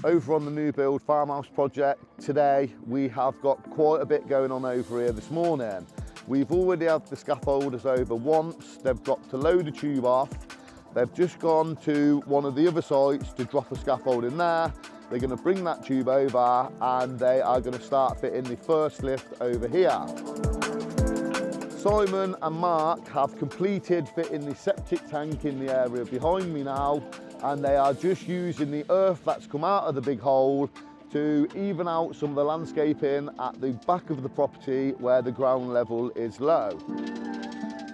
Over on the new build farmhouse project today, we have got quite a bit going on over here this morning. We've already had the scaffolders over once. They've dropped a load of tube off. They've just gone to one of the other sites to drop a scaffold in there. They're going to bring that tube over and they are going to start fitting the first lift over here. Simon and Mark have completed fitting the septic tank in the area behind me now, and they are just using the earth that's come out of the big hole to even out some of the landscaping at the back of the property where the ground level is low.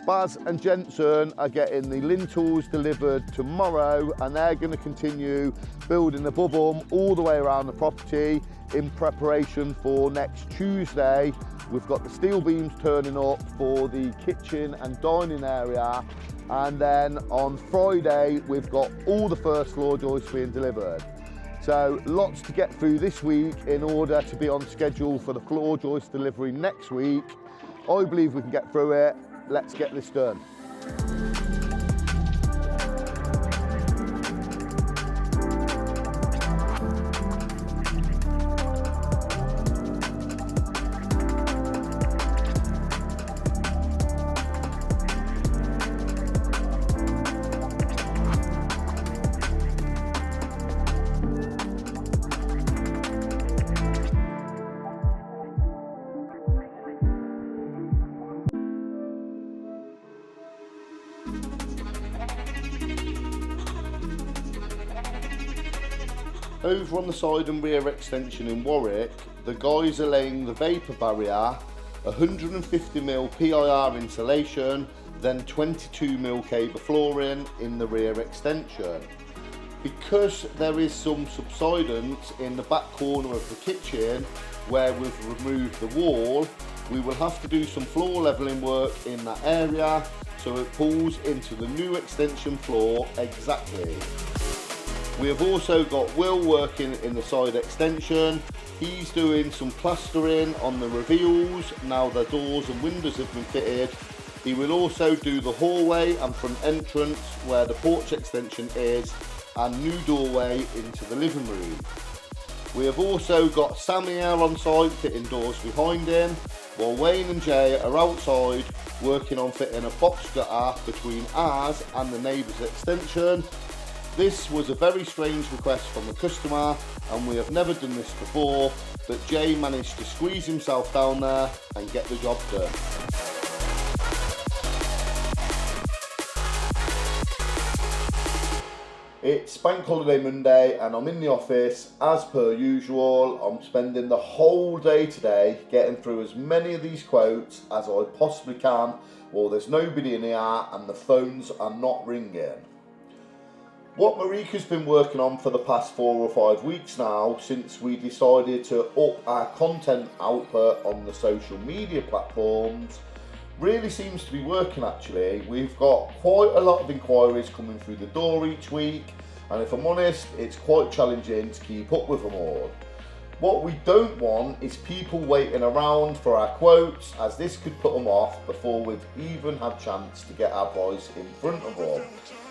Baz and Jensen are getting the lintels delivered tomorrow, and they're going to continue building above them all the way around the property in preparation for next Tuesday. We've got the steel beams turning up for the kitchen and dining area, and then on Friday we've got all the first floor joists being delivered. So lots to get through this week in order to be on schedule for the floor joist delivery next week. I believe we can get through it. Let's get this done. Over on the side and rear extension in Warwick, the guys are laying the vapour barrier, 150mm PIR insulation, then 22mm cable flooring in the rear extension. Because there is some subsidence in the back corner of the kitchen where we've removed the wall, we will have to do some floor levelling work in that area so it pulls into the new extension floor exactly. We have also got Will working in the side extension. He's doing some plastering on the reveals now the doors and windows have been fitted. He will also do the hallway and front entrance where the porch extension is, and new doorway into the living room. We have also got Sam here on site fitting doors behind him, while Wayne and Jay are outside working on fitting a box gutter between ours and the neighbour's extension. This was a very strange request from the customer, and we have never done this before, but Jay managed to squeeze himself down there and get the job done. It's Bank Holiday Monday and I'm in the office as per usual. I'm spending the whole day today getting through as many of these quotes as I possibly can while there's nobody in here and the phones are not ringing. What Marika's been working on for the past 4 or 5 weeks now, since we decided to up our content output on the social media platforms, really seems to be working actually. We've got quite a lot of inquiries coming through the door each week, and if I'm honest, it's quite challenging to keep up with them all. What we don't want is people waiting around for our quotes, as this could put them off before we've even had a chance to get our price in front of them.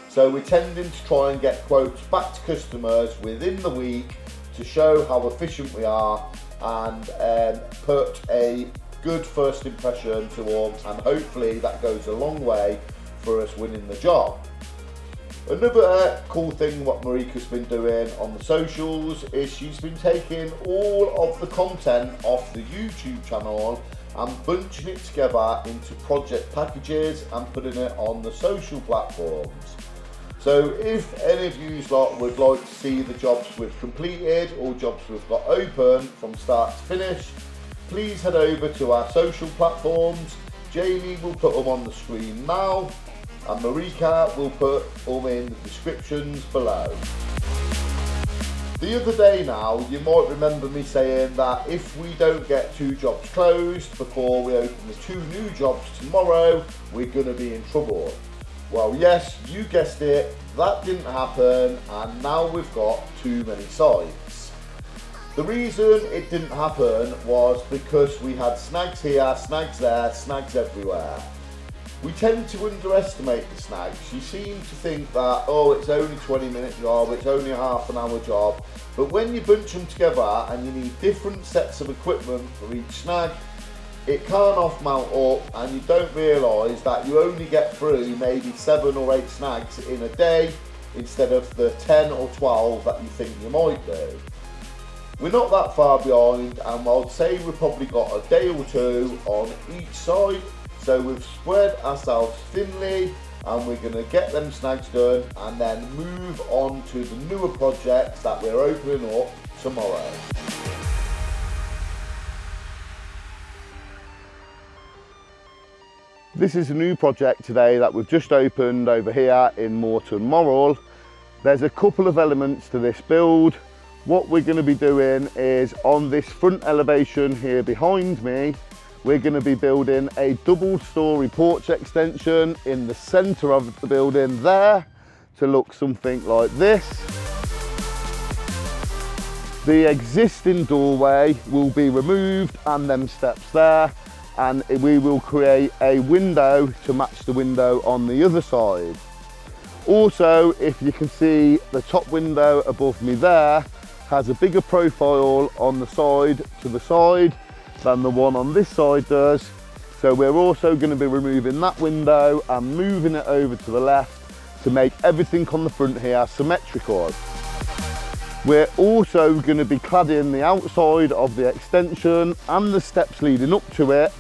So we're tending to try and get quotes back to customers within the week to show how efficient we are and put a good first impression to them, and hopefully that goes a long way for us winning the job. Another cool thing what Marika's been doing on the socials is she's been taking all of the content off the YouTube channel and bunching it together into project packages and putting it on the social platforms. So if any of you lot would like to see the jobs we've completed or jobs we've got open from start to finish, please head over to our social platforms. Jamie will put them on the screen now, and Marika will put them in the descriptions below. The other day now, you might remember me saying that if we don't get 2 jobs closed before we open the 2 new jobs tomorrow, we're going to be in trouble. Well, yes, you guessed it, that didn't happen, and now we've got too many sites. The reason it didn't happen was because we had snags here, snags there, snags everywhere. We tend to underestimate the snags. You seem to think that, oh, it's only a 20-minute job, it's only a half an hour job. But when you bunch them together and you need different sets of equipment for each snag, it can't off-mount up, and you don't realise that you only get through maybe 7 or 8 snags in a day instead of the 10 or 12 that you think you might do. We're not that far behind, and I'd say we've probably got a day or two on each side. So we've spread ourselves thinly, and we're going to get them snags done and then move on to the newer projects that we're opening up tomorrow. This is a new project today that we've just opened over here in Morton Morrell. There's a couple of elements to this build. What we're going to be doing is on this front elevation here behind me, we're going to be building a double-storey porch extension in the centre of the building there to look something like this. The existing doorway will be removed and them steps there, and we will create a window to match the window on the other side. Also, if you can see, the top window above me there has a bigger profile on the side to the side than the one on this side does. So we're also going to be removing that window and moving it over to the left to make everything on the front here symmetrical. We're also going to be cladding the outside of the extension and the steps leading up to it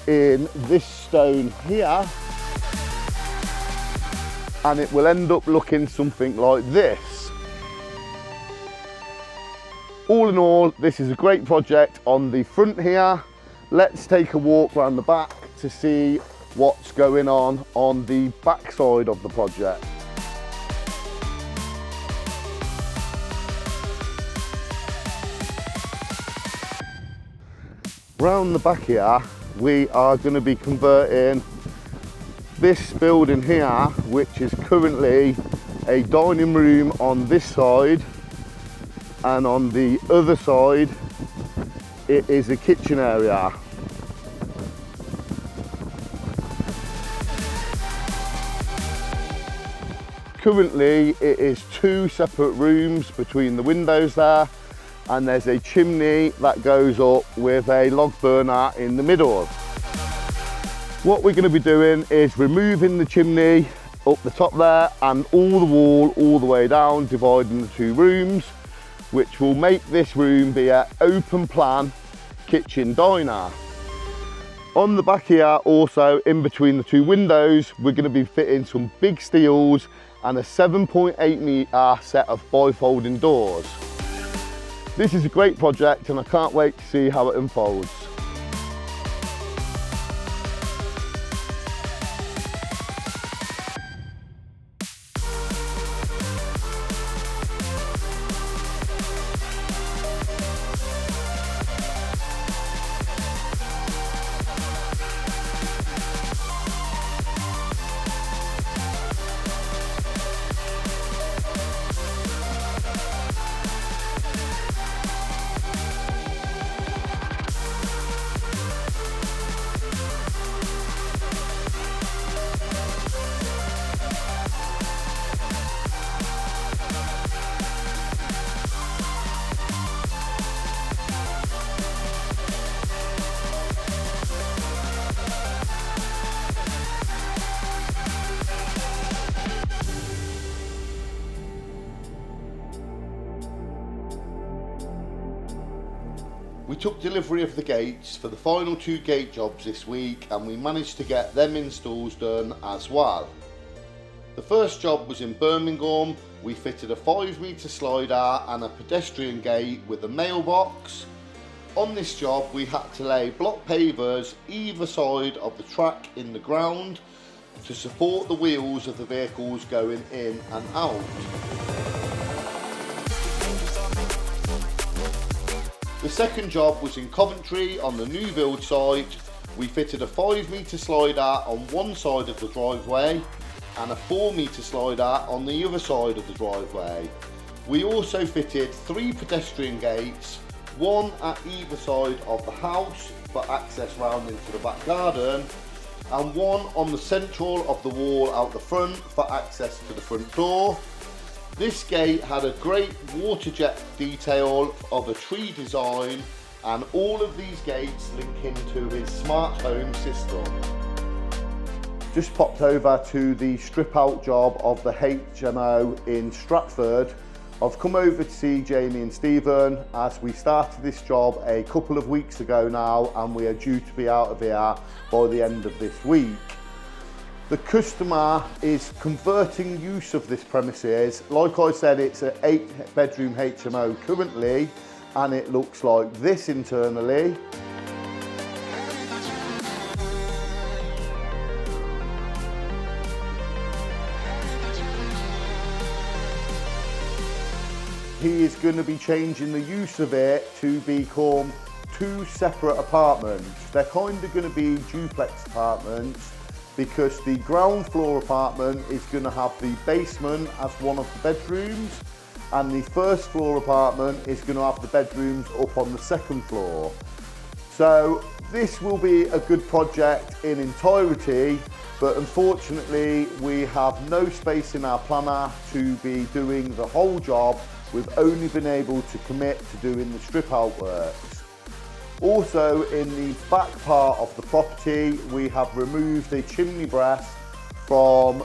in this stone here, and it will end up looking something like this. All in all, this is a great project on the front here. Let's take a walk around the back to see what's going on the back side of the project. Round the back here, we are going to be converting this building here, which is currently a dining room on this side, and on the other side it is a kitchen area. Currently it is 2 separate rooms between the windows there, and there's a chimney that goes up with a log burner in the middle. What we're going to be doing is removing the chimney up the top there and all the wall all the way down, dividing the 2 rooms, which will make this room be an open plan kitchen diner. On the back here, also in between the 2 windows, we're going to be fitting some big steels and a 7.8 metre set of bifolding doors. This is a great project and I can't wait to see how it unfolds. We took delivery of the gates for the final 2 gate jobs this week, and we managed to get them installs done as well. The first job was in Birmingham. We fitted a 5 metre slider and a pedestrian gate with a mailbox. On this job we had to lay block pavers either side of the track in the ground to support the wheels of the vehicles going in and out. The second job was in Coventry on the new build site. We fitted a 5 metre slider on one side of the driveway and a 4 metre slider on the other side of the driveway. We also fitted 3 pedestrian gates, one at either side of the house for access round into the back garden, and one on the central of the wall out the front for access to the front door. This gate had a great waterjet detail of a tree design, and all of these gates link into his smart home system. Just popped over to the strip out job of the HMO in Stratford. I've come over to see Jamie and Stephen as we started this job a couple of weeks ago now, and we are due to be out of here by the end of this week. The customer is converting use of this premises. Like I said, it's an 8-bedroom HMO currently, and it looks like this internally. He is going to be changing the use of it to become 2 separate apartments. They're kind of going to be duplex apartments, because the ground floor apartment is going to have the basement as one of the bedrooms, and the first floor apartment is going to have the bedrooms up on the second floor. So this will be a good project in entirety, but unfortunately we have no space in our planner to be doing the whole job. We've only been able to commit to doing the strip out works. Also, in the back part of the property, we have removed the chimney breast from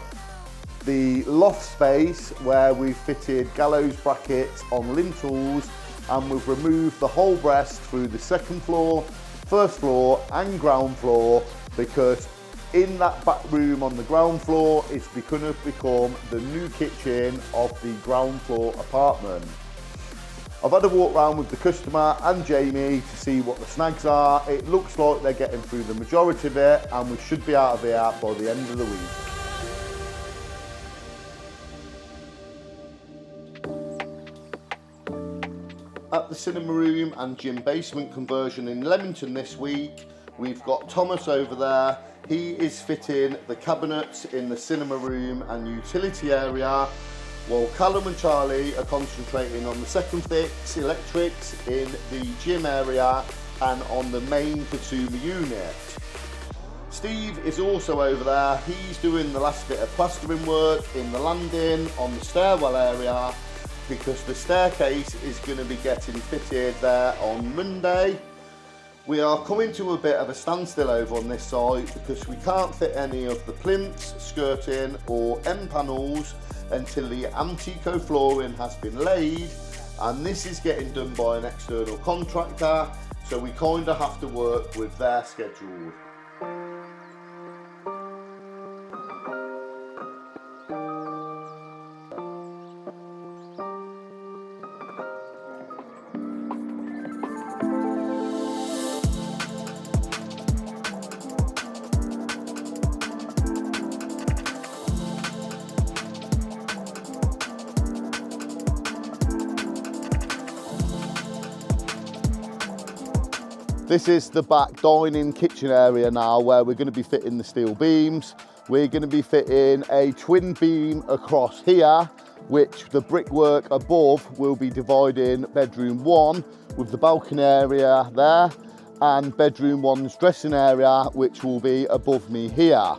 the loft space where we've fitted gallows brackets on lintels, and we've removed the whole breast through the second floor, first floor and ground floor, because in that back room on the ground floor, it's going to become the new kitchen of the ground floor apartment. I've had a walk around with the customer and Jamie to see what the snags are. It looks like they're getting through the majority of it, and we should be out of here by the end of the week. At the cinema room and gym basement conversion in Leamington this week, we've got Thomas over there. He is fitting the cabinets in the cinema room and utility area, while Callum and Charlie are concentrating on the second fix electrics in the gym area and on the main consumer unit. Steve is also over there. He's doing the last bit of plastering work in the landing on the stairwell area, because the staircase is going to be getting fitted there on Monday. We are coming to a bit of a standstill over on this site because we can't fit any of the plinths, skirting or end panels until the Antico flooring has been laid, and this is getting done by an external contractor, so we kind of have to work with their schedule. This is the back dining kitchen area now, where we're going to be fitting the steel beams. We're going to be fitting a twin beam across here, which the brickwork above will be dividing bedroom 1 with the balcony area there, and bedroom 1's dressing area, which will be above me here.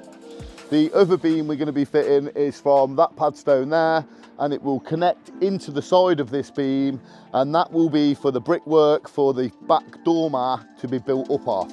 The other beam we're going to be fitting is from that padstone there, and it will connect into the side of this beam, and that will be for the brickwork for the back dormer to be built up off.